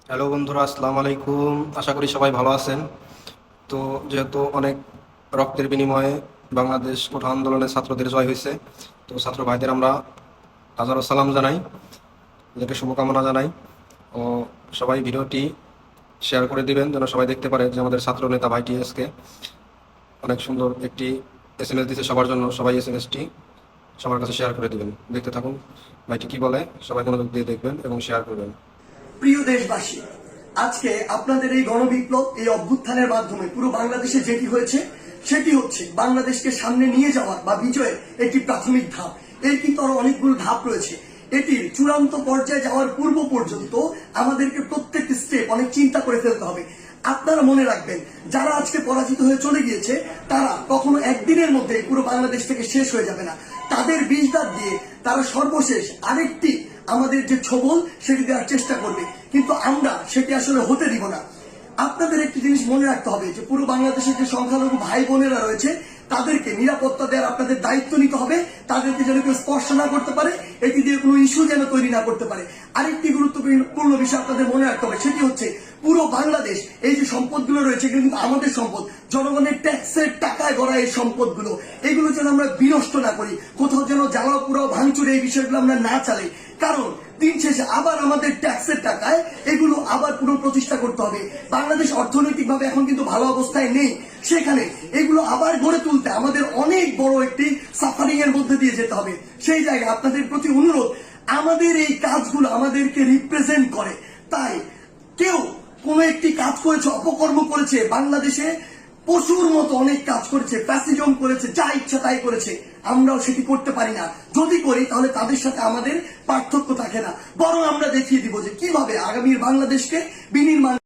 Hello বন্ধুরা, আসসালামু আলাইকুম। আশা করি সবাই ভালো আছেন। তো যেহেতু অনেক রক্তের বিনিময়ে বাংলাদেশ কোঠা আন্দোলনে ছাত্রদের জয় হয়েছে, তো ছাত্র ভাইদের আমরা হাজারো সালাম জানাই, ওদেরকে শুভকামনা জানাই। ও সবাই ভিডিওটি শেয়ার করে দিবেন যেন সবাই দেখতে পারে যে আমাদের ছাত্র নেতা ভাইটি আজকে অনেক সুন্দর একটি SMS দিচ্ছে সবার জন্য। সবাই SMSটি সবার কাছে শেয়ার করে দিবেন। দেখতে থাকুন ভাইটি কি বলে, সবাই মনোযোগ দিয়ে দেখবেন এবং শেয়ার করবেন। প্রিয় দেশবাসী, আজকে আপনাদের এই গণবিপ্লব, এই অভ্যুত্থানের মাধ্যমে পুরো বাংলাদেশে যেটি হয়েছে সেটি হচ্ছে বাংলাদেশকে সামনে নিয়ে যাওয়ার বা বিজয়ের একটি প্রাথমিক ধাপ। এর কিন্তু আরো অনেকগুলো ধাপ রয়েছে। এটির চূড়ান্ত পর্যায়ে যাওয়ার পূর্ব পর্যন্ত আমাদেরকে প্রত্যেকটি স্টেপ অনেক চিন্তা করে ফেলতে হবে। আপনারা মনে রাখবেন, যারা আজকে পরাজিত হয়ে চলে গিয়েছে তারা কখনো একদিনের মধ্যে পুরো বাংলাদেশ থেকে শেষ হয়ে যাবে না। তাদের বিষ দাঁত দিয়ে তারা সর্বশেষ আরেকটি আমাদের যে ছবল সেটি দেওয়ার চেষ্টা করবে, কিন্তু আমরা সেটি আসলে হতে দিব না। আপনাদের একটি জিনিস মনে রাখতে হবে যে পুরো বাংলাদেশের যে সংখ্যালঘু ভাই বোনেরা রয়েছে তাদেরকে নিরাপত্তা দেওয়ার আপনাদের দায়িত্ব নিতে হবে। তাদেরকে যেন কেউ স্পর্শ না করতে পারে, এটি দিয়ে কোনো ইস্যু যেন তৈরি না করতে পারে। আরেকটি গুরুত্বপূর্ণ বিষয় আপনাদের মনে রাখতে হবে, সেটি হচ্ছে পুরো বাংলাদেশ, এই যে সম্পদগুলো রয়েছে এগুলো কিন্তু আমাদের সম্পদ, জনগণের ট্যাক্সের টাকায় গড়া এই সম্পদগুলো, এগুলো যেন আমরা বিনষ্ট না করি, কোথাও যেন জ্বালাও পুরাও ভাঙচুরে এই বিষয়গুলো আমরা না চালাই। কারণ দিন শেষে আবার আমাদের ট্যাক্সের টাকায় এগুলো আবার পুনঃপ্রতিষ্ঠা করতে হবে। বাংলাদেশ অর্থনৈতিকভাবে এখন কিন্তু ভালো অবস্থায় নেই, সেখানে এগুলো আবার গড়ে তুলতে আমাদের অনেক বড় একটি সাফারিং এর মধ্যে দিয়ে যেতে হবে। সেই জায়গায় আপনাদের প্রতি অনুরোধ, আমাদের এই কাজগুলো আমাদেরকে রিপ্রেজেন্ট করে। তাই কেউ কোন একটি কাজ করেছে, অপকর্ম করেছে, বাংলাদেশে পশুর মতো অনেক কাজ করেছে, ফ্যাসিজম করেছে, যা ইচ্ছা তাই করেছে, আমরাও সেটি করতে পারি না। যদি করি তাহলে তাদের সাথে আমাদের পার্থক্য থাকে না, বরং আমরা দেখিয়ে দিব যে কিভাবে আগামীর বাংলাদেশকে বিনির্মাণ